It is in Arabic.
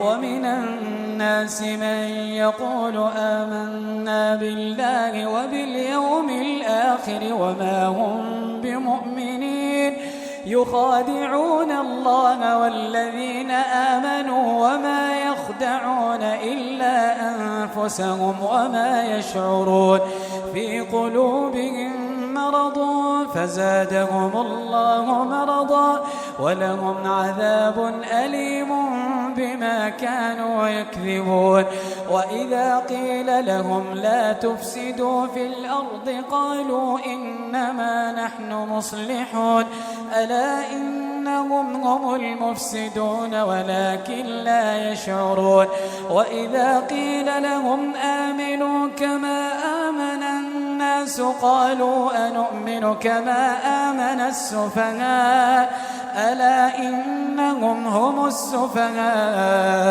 ومن الناس من يقول آمنا بالله وباليوم الآخر وما هم بمؤمنين يخادعون الله والذين آمنوا وما يخدعون إلا أنفسهم وما يشعرون في قلوبهم مرض فزادهم الله مرضا ولهم عذاب أليم بما كانوا يكذبون. وإذا قيل لهم لا تفسدوا في الأرض قالوا إنما نحن مصلحون ألا إنهم هم المفسدون ولكن لا يشعرون. وإذا قيل لهم آمنوا كما آمن الناس قالوا أنؤمن كما آمن السفهاء ألا إنهم هم السفهاء